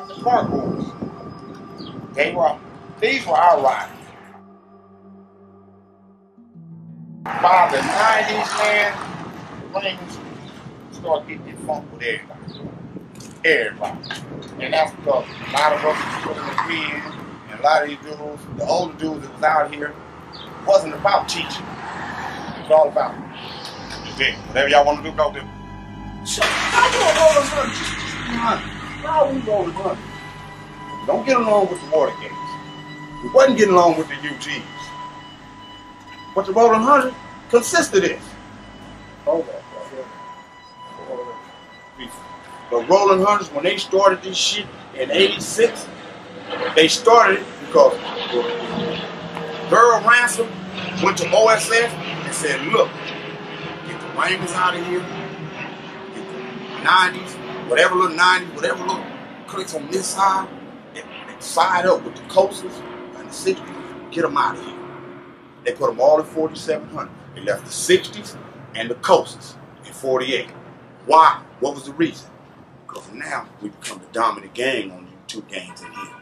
the park boys. These were our riders. By the 90s, man, the Rangers started getting in funk with everybody. Everybody. And that's because a lot of us was putting the pen, and a lot of these dudes, the older dudes that was out here, wasn't about teaching. It was all about whatever y'all want to do, go do. So, how you rolling money? How we rolling money? Don't get along with the Watergates. We wasn't getting along with the UGs. But the Rollin 100 consists of this. Hold on. The Rollin 100s, when they started this shit in '86, they started it because Girl Ransom went to OSF and said, look, get the Rangers out of here, get the 90s, whatever little clicks on this side, they side up with the coasters and the 60s, get them out of here. They put them all in 4700. They left the 60s and the coasters in 48. Why? What was the reason? Because now we become the dominant gang on you two gangs in here.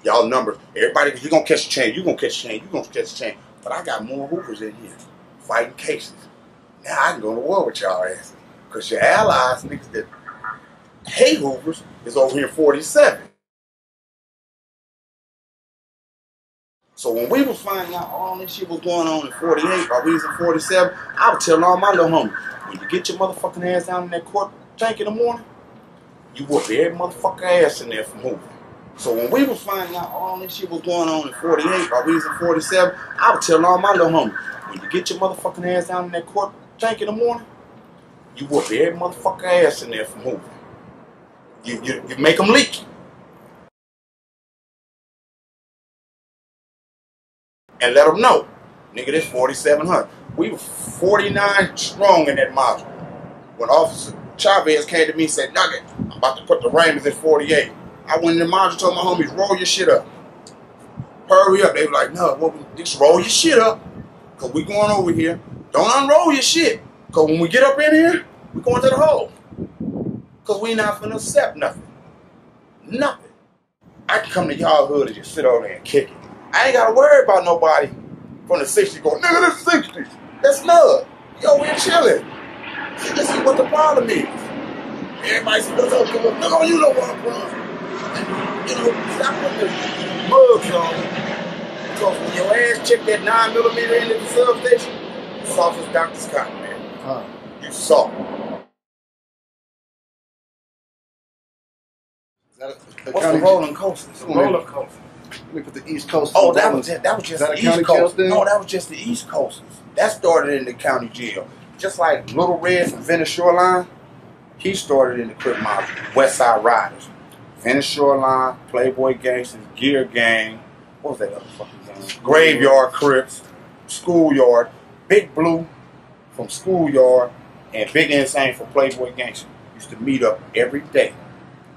Y'all numbers, everybody, you're going to catch a chain, you're going to catch a chain, you're going to catch a chain. But I got more hoopers in here fighting cases. Now I can go to war with y'all asses. Because your allies, niggas that hate hoopers, is over here in 47. So when we was finding out all this shit was going on in 48 while we was in 47, I was telling all my little homies, when you get your motherfucking ass down in that court tank in the morning, you whoop every motherfucker ass in there from hooping. So when we was finding out all this shit was going on in 48 while we was in 47, I was telling all my little homies, when you get your motherfucking ass down in that court tank in the morning, you whoop every motherfucker ass in there from hooping. You make them leak. And let them know, nigga, this 4700. We were 49 strong in that module. When Officer Chavez came to me and said, Nugget, I'm about to put the Raymonds at 48. I went in the module, told my homies, roll your shit up. Hurry up. They were like, no, just roll your shit up. Because we going over here. Don't unroll your shit. Because when we get up in here, we going to the hole. Because we not finna accept nothing. Nothing. I can come to y'all hood and just sit over there and kick it. I ain't got to worry about nobody from the 60s going, nigga, this 60s. That's Nug. Yo, we're chilling. See, this is what the problem is. Everybody says, what's up, nigga, you know what I'm from. You know, stop putting the mugs on. Because when your ass check that 9mm into the substation, you soft as Dr. Scott, man. You soft. What's the Rollin Coastin? The Rollin Coastin. Let me put the East Coast. Oh, that was just the East Coast. No, that was just the East Coast. That started in the county jail. Just like Little Red from Venice Shoreline, he started in the Crip Mob, West Side Riders. Venice Shoreline, Playboy Gangsters, Gear Gang, what was that other fucking gang? Graveyard Crips, Schoolyard, Big Blue from Schoolyard, and Big Insane from Playboy Gangsters. Used to meet up every day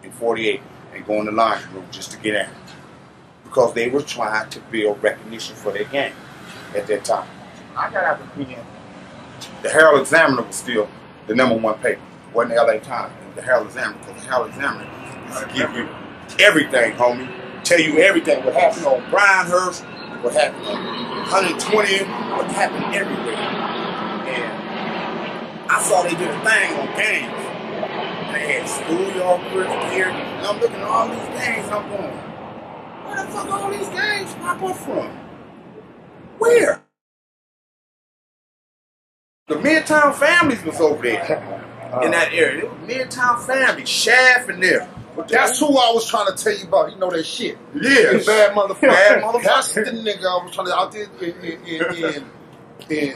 in 48 and go in the laundry room just to get in. Because they were trying to build recognition for their gang at that time. I got out the pen. The Herald Examiner was still the #1 paper. It wasn't the LA Times. It was the Herald Examiner, because the Herald Examiner used to give you everything, homie. Tell you everything. What happened on Bryanhurst, what happened on 120th, what happened everywhere. And I saw they did a thing on gangs. They had Schoolyard Crips here. And I'm looking at all these gangs and I'm going, where the fuck all these gangs pop up from? Where? The Midtown families was over there in that area. It was Midtown families, Shaft and them. That's who I was trying to tell you about. You know that shit. Yeah. Bad motherfucker. Bad motherfucker. That's the nigga I was trying to, out there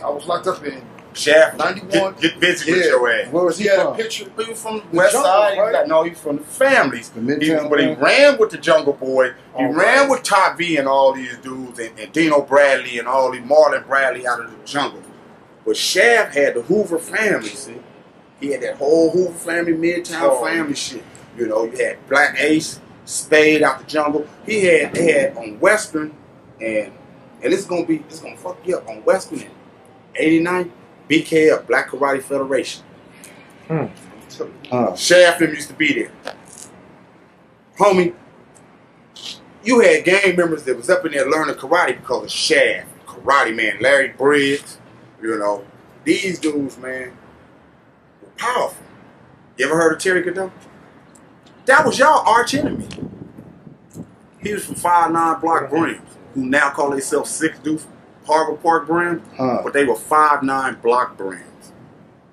I was locked up in Shaft, 91. Get busy with your ass. Where was he from? Picture. He was from the West Side. Right? No, he's from the families. But he ran with the Jungle Boy. He ran with Top V and all these dudes, and Dino Bradley and all these, Marlon Bradley out of the jungle. But Shaft had the Hoover family, see? He had that whole Hoover family, Midtown family shit. You know, you had Black Ace, Spade out the jungle. They had on Western, and it's gonna fuck you up on Western in '89. BKF, Black Karate Federation. Shaft them used to be there. Homie, you had gang members that was up in there learning karate because of Shaft, Karate Man, Larry Briggs, you know. These dudes, man, were powerful. You ever heard of Terry Cadon? That was y'all arch enemy. He was from 5'9" block Brims, who now call themselves 6 Deuce Harbor Park Brims, but they were 5'9" block Brims.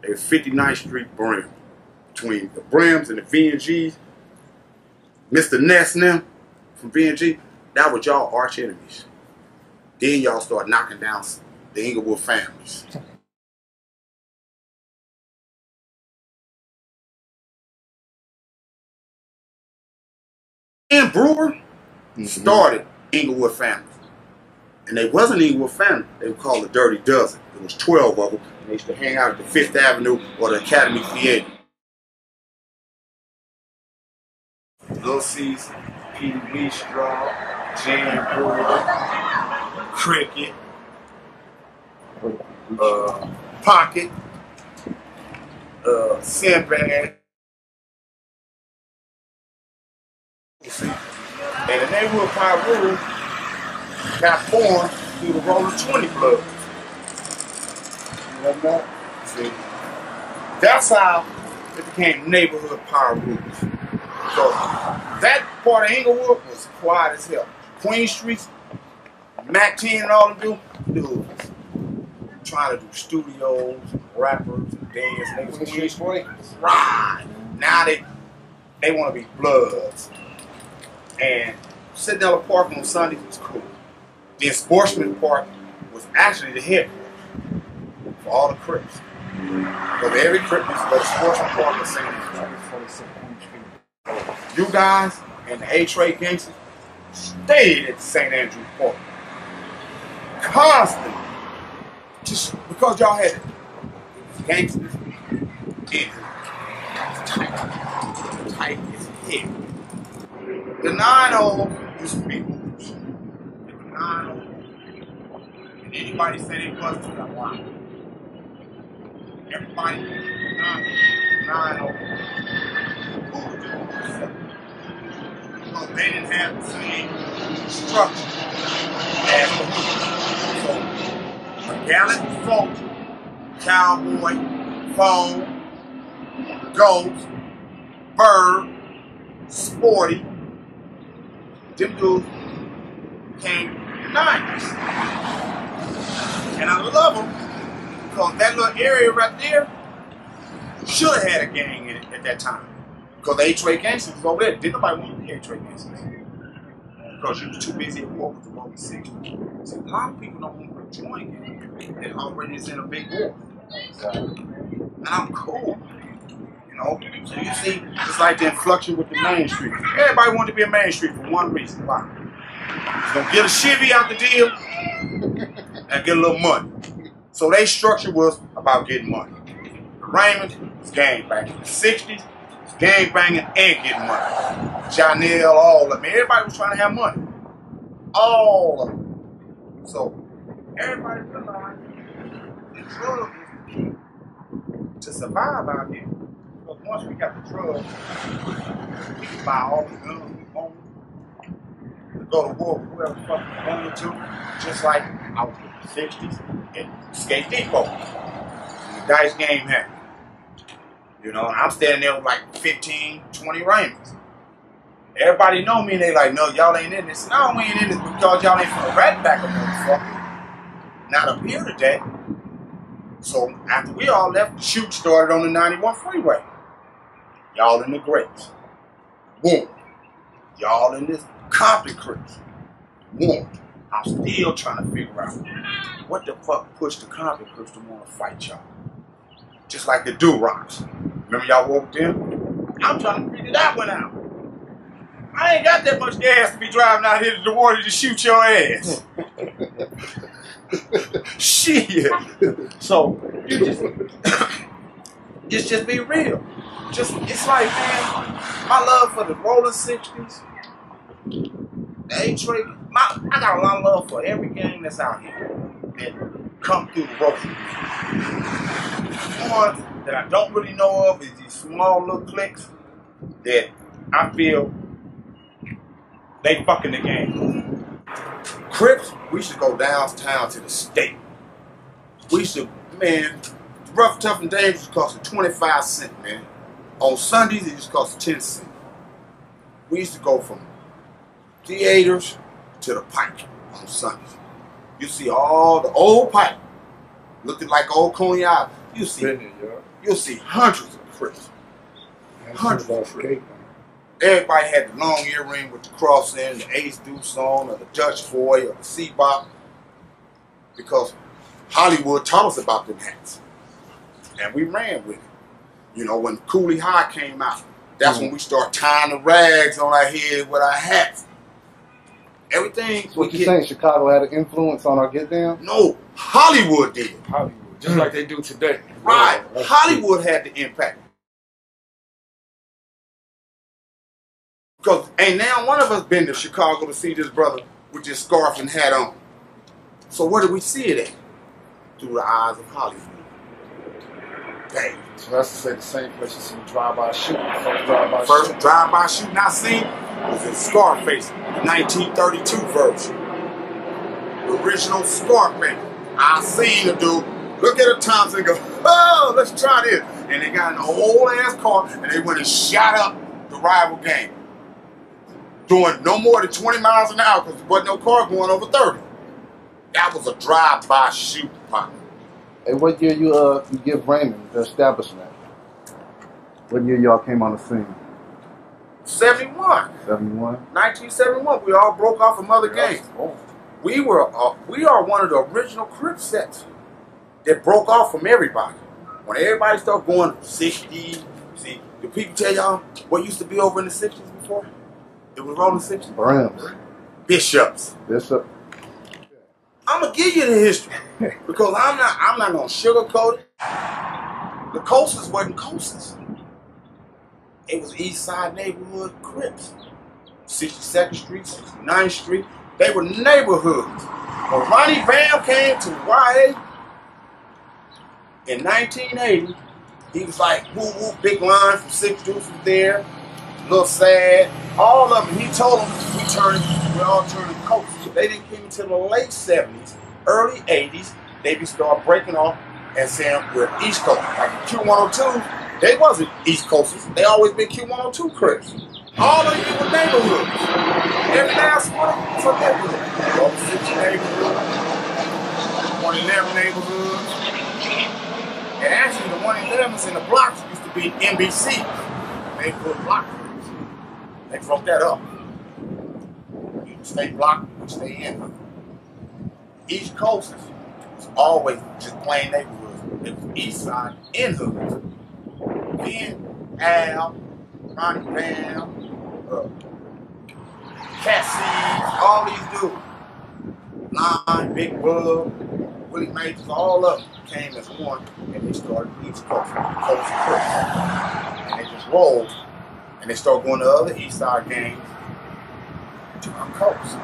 They were 59th Street Brims. Between the Brims and the V&Gs, Mr. Ness and them from V&G, that was y'all arch enemies. Then y'all start knocking down the Inglewood families. And Brewer started Inglewood family. And they wasn't Inglewood family. They were called the Dirty Dozen. There was 12 of them. And they used to hang out at the 5th Avenue or the Academy Theater. Little C's, Petey Lee Straw, Jan Brewer, Cricket, Pocket, Sinbad. And the neighborhood Pyro got formed through the Rollin 20 Club. You know that? See? That's how it became neighborhood Pyro. So that part of Inglewood was quiet as hell. Queen Street, Mac 10 and all them dudes trying to do studios, rappers, and dance. Queen Street, right. Now they want to be Bloods. And sitting down the park on Sundays was cool. Then Sportsman Park was actually the headquarters for all the Crips. Because every Crip used to go to Sportsman Park and sing. You guys and the A-Trade gangsters stayed at St. Andrews Park. Constantly. Just because y'all had it. Gangsters. Tight as hell. The 9-0 used to be moves. The 9-0. And anybody say they busted, got why. Everybody, 9-0. Because they didn't have the same structure as the hood. So, a gallant soldier, cowboy, foe, ghost, bird, sporty, them dudes came in the 90s. And I love them because that little area right there should have had a gang in it at that time. Because the A-Trade gangsters was over there. Didn't nobody want to be A-Trade gangsters. Because you was too busy at war with the Rollin 60. So a lot of people don't want to join gangs that already is in a big war. And I'm cool. You know? So you see, it's like the inflection with the Main Street. Everybody wanted to be a Main Street for one reason. Why? You're going to get a Chevy out the deal and get a little money. So their structure was about getting money. The Raymond was gangbanging. The 60s, gang banging and getting money. Janelle, all of them. Everybody was trying to have money. All of them. So everybody realized the drugs was the key to survive out here. Because once we got the drugs, we could buy all the guns we wanted. To go to war with whoever the fuck we wanted to. Just like out in the 60s at Skate Depot. The dice game happened. You know, and I'm standing there with like 15, 20 Raymonds. Everybody know me and they like, no, y'all ain't in this. No, we ain't in this because y'all ain't from the rat back of motherfucker. Not up here today. So after we all left, the shoot started on the 91 freeway. Y'all in the Grapes. Boom. Y'all in this Compton Crips. Boom. I'm still trying to figure out what the fuck pushed the Compton Crips to want to fight y'all. Just like the Do-Rocks. Remember y'all walked in? I'm trying to figure that one out. I ain't got that much gas to be driving out here to the water to shoot your ass. Shit. So, you just be real. It's like, man, my love for the Rollin 60s, the A-Trade, I got a lot of love for every gang that's out here that come through the Rollin. Ones that I don't really know of is these small little cliques that I feel They fucking the game. Crips, we should go downtown to the state. We should, man, Rough, Tough, and Dangerous cost 25 cents, man. On Sundays, it just cost 10 cents. We used to go from theaters to the Pike on Sundays. You see all the old Pike looking like old Coney Island. You'll see hundreds of Crips. Hundreds of Crips. Everybody had the long earring with the cross in, the Ace Deuce on, or the Dutch Foy, or the Seabop, because Hollywood taught us about them hats. And we ran with it. You know, when Cooley High came out, that's when we start tying the rags on our head with our hats. Everything. So what you saying, Chicago had an influence on our get down? No, Hollywood did. Hollywood, just like they do today. Right. Hollywood had the impact. Because ain't now one of us been to Chicago to see this brother with this scarf and hat on. So where do we see it at? Through the eyes of Hollywood. Dang. So that's to say the same place you see drive-by shooting. First drive-by shooting I seen was in Scarface, the 1932 version. The original Scarface. I seen the dude look at a Thompson and go, oh, let's try this. And they got in an old-ass car and they went and shot up the rival gang. Doing no more than 20 miles an hour because there wasn't no car going over 30. That was a drive-by shooting partner. Hey, what year you give Raymond the establishment? What year y'all came on the scene? 71. 71? 1971. We all broke off from other gangs. We are one of the original Crip sets that broke off from everybody. When everybody started going 60, see, do people tell y'all what used to be over in the 60s before? It was Rollin 60s. Browns. Bishops. Bishop. I'm gonna give you the history because I'm not gonna sugarcoat it. The coasters wasn't coasters. It was East Side neighborhood Crips. 62nd Street, 69th Street. They were neighborhoods. When Ronnie Bam came to YA in 1980, he was like, woo woo, big line from Six Deuce was there. Little Sad, all of them. He told them we all turning coasters. They didn't come until the late 70s, early 80s. They start breaking off and saying we're East Coast. Like Q102, they wasn't East Coasters. They always been Q102 Crips. All of them were neighborhoods. Every last one was a neighborhood. 160 neighborhood, 111 neighborhood. And actually the 111s in the blocks used to be NBC. They put block. They broke that up. You stay blocked, you stay in. East Coast was always just plain neighborhoods. It was East Side in hoods. Then Al, Ronnie Bam, Cassie, all these dudes. Line, Big Bug, Willie Majors, all of them came as one and they started East Coast, Coast Crips. And they just rolled. And they start going to other East Side gangs to our coast.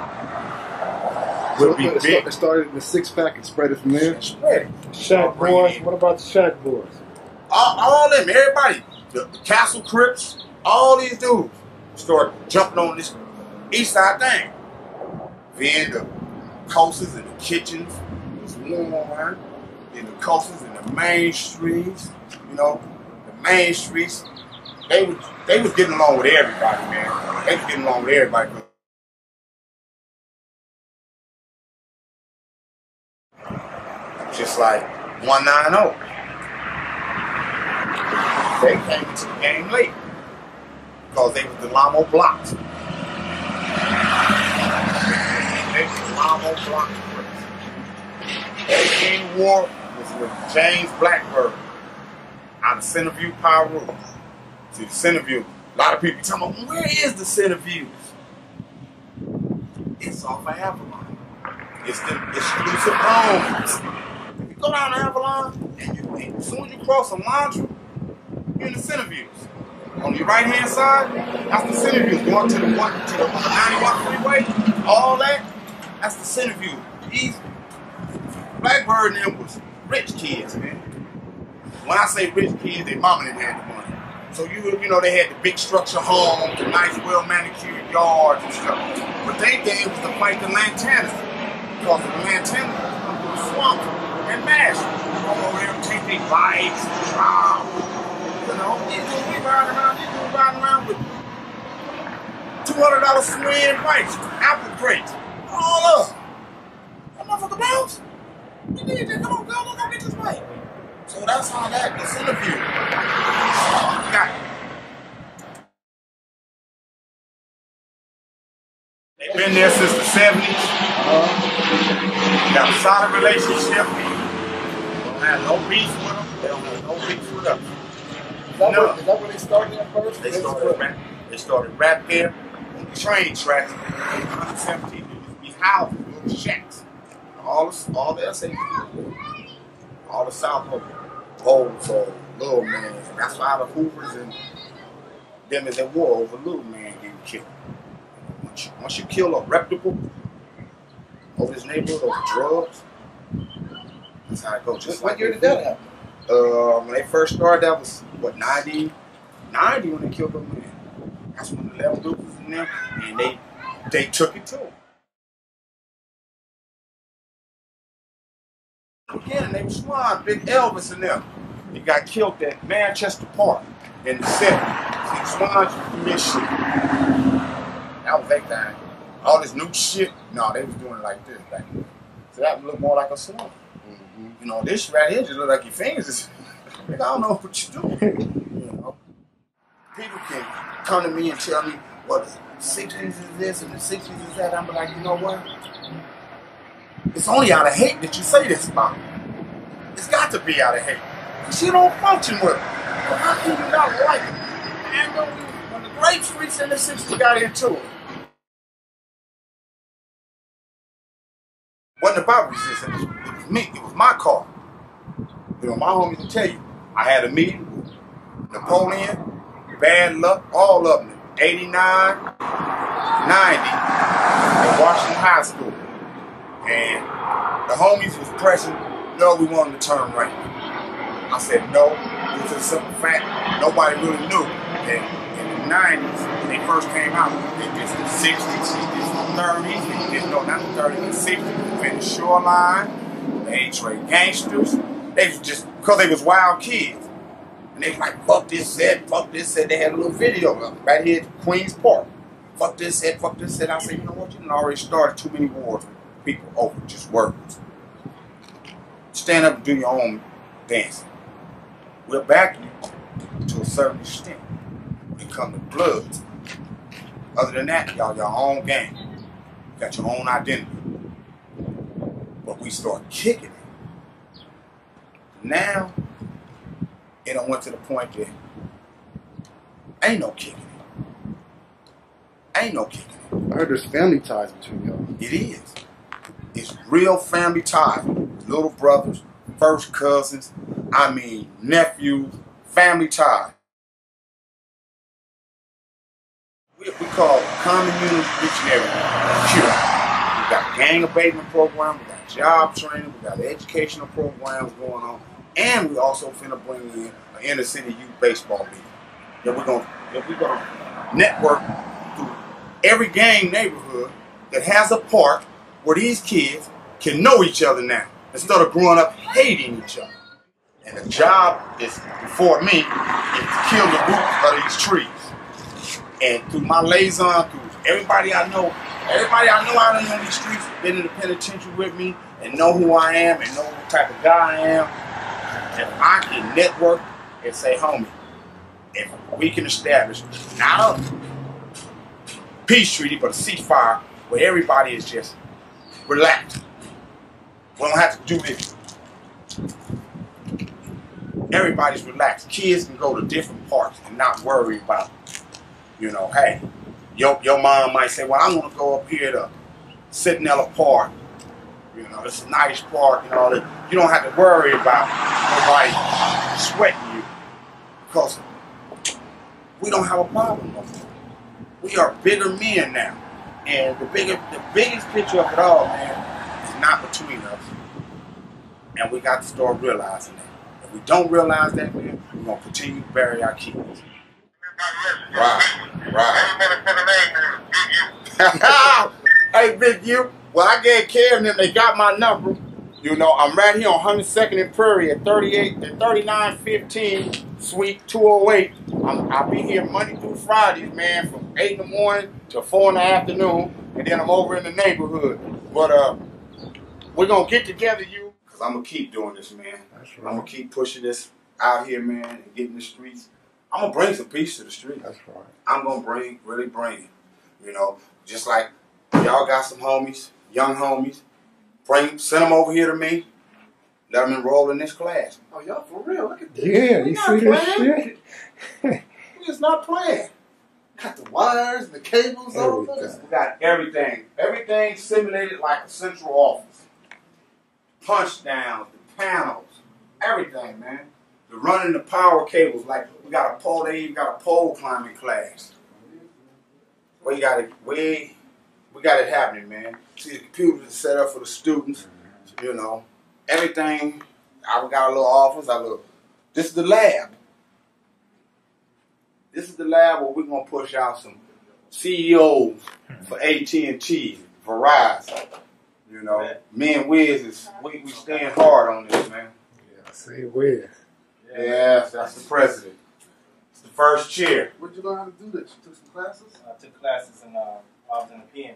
We'll be big. It started in the 6-pack and spread it from there. Spread it. Shack Boys. What about the Shack Boys? All them, everybody. The Castle Crips, all these dudes start jumping on this East Side thing. Then the coasters and the kitchens was warm. Then the coasters and the main streets. You know, the main streets. They was getting along with everybody, man. They was getting along with everybody. Just like 190. They came into the game late because they was the Lamo Blocks. They was the Lamo Blocks. Eddie King War was with James Blackbird out of Centerview, Peru. See, the Centerview, a lot of people talking about, where is the Centerviews? It's off of Avalon. It's the exclusive homes. If you go down to Avalon, and as soon as you cross a laundry, you're in the Centerviews. On your right-hand side, that's the Centerviews. Going to the 91 freeway, all that, that's the Centerview. These Blackbird and them was rich kids, man. When I say rich kids, their mama didn't have the money. So you know, they had the big structure homes, the nice, well-manicured yards and stuff. But they gave us to fight the Lantanas. Because the Lantanas were swamped and mashed. Go over there and take their bikes, you know, these dudes be riding around with $200 swing bikes, apple crates, all up. That motherfucker bounce. You need to come on, go get this bike. So that's how that gets interviewed. They've been there since the 70s. Got a solid relationship. Don't have no beef with them. They don't have no beef with us. Is that where they started at first? They started right there on the train tracks in 117. These houses, little shacks. All the SAs. All the South Bowls or Little Man. That's why the Hoovers and them is at war over Little Man getting killed. Once you kill a reputable over this neighborhood over drugs, that's how it goes. Just What year did that happen? When they first started, that was what, 90 when they killed Little Man. That's when the level dudes was in there, and they took it to them. Again, they were Swans, Big Elvis and them. They got killed at Manchester Park in the 70s. See, Swans used this shit. That was their time. All this new shit, no, they was doing it like this back then. So that would look more like a swan. You know, this right here just look like your fingers is, I don't know what you're doing. You know? People can come to me and tell me, well, the 60s is this and the 60s is that. I'm like, you know what? It's only out of hate that you say this about. It's got to be out of hate. She don't function with it. So how can you not like it? And when the grape streets in the 60s got into it, wasn't about resistance. It was me. It was my car. You know, my homies will tell you, I had a meeting with Napoleon, Bad Luck, all of them, 89, 90, at Washington High School. And the homies was pressing, no, we wanted to turn right. I said no, due to the simple fact, nobody really knew that in the 90s, when they first came out, they did the 60s, they did the 30s, they did, no, not the 30s, the 60s, they finished Shoreline, they ain't trade gangsters. They was just, because they was wild kids. And they was like, fuck this set, fuck this set. They had a little video of it right here at Queen's Park. Fuck this set, fuck this set. I said, you know what, you done already started too many wars with people over just words. Stand up and do your own dancing. We'll back you to a certain extent. When it comes to bloods. Other than that, y'all your own game. You got your own identity. But we start kicking it. Now, it done went to the point that ain't no kicking it. Ain't no kicking it. I heard there's family ties between y'all. It is. It's real family ties. Little brothers, first cousins, I mean nephews, family ties. We call common unit dictionary cure. We got gang abatement program, we got job training, we got educational programs going on, and we also finna bring in an inner city youth baseball league. That we're gonna network through every gang neighborhood that has a park where these kids can know each other now, instead of growing up hating each other. And the job is, before me, is to kill the roots of these trees. And through my liaison, through everybody I know out on these streets, been in the penitentiary with me, and know who I am, and know what type of guy I am, if I can network and say, homie, if we can establish not a peace treaty, but a ceasefire where everybody is just relaxed. We don't have to do this. Everybody's relaxed. Kids can go to different parks and not worry about, you know, hey, your mom might say, well, I want to go up here to Centinela Park. You know, it's a nice park and all that. You don't have to worry about nobody sweating you, because we don't have a problem no more. We are bigger men now. And the biggest picture of it all, man, is not between us. And we got to start realizing that. If we don't realize that, man, we're going to continue to bury our kids. Right. Hey, Big U. Well, I gave Karen them. They got my number. You know, I'm right here on 102nd and Prairie at 3915 Suite 208. I'll be here Monday through Fridays, man, from 8 in the morning to 4 in the afternoon, and then I'm over in the neighborhood. But we're gonna get together, you, because I'm gonna keep doing this, man. That's right. I'm gonna keep pushing this out here, man, and get in the streets. I'm gonna bring some peace to the streets. That's right. I'm gonna really bring it. You know, just like y'all got some homies, young homies. Send them over here to me. Let them enroll in this class. Oh, y'all for real? Look at this. Yeah, you see this shit? We're just not playing. Got the wires and the cables on this. We got everything. Everything simulated like a central office. Punch downs, the panels, everything, man. The running the power cables, like we got a pole. They even got a pole climbing class. We got it happening, man. See, the computers are set up for the students. You know, everything. I got a little office. This is the lab. This is the lab where we're gonna push out some CEOs for AT&T, Verizon. You know, me and Wiz we stand hard on this, man. Yeah, say Wiz. Yes, that's the president. It's the first chair. Where'd you learn how to do this? You took some classes? I took classes and I was in the PM.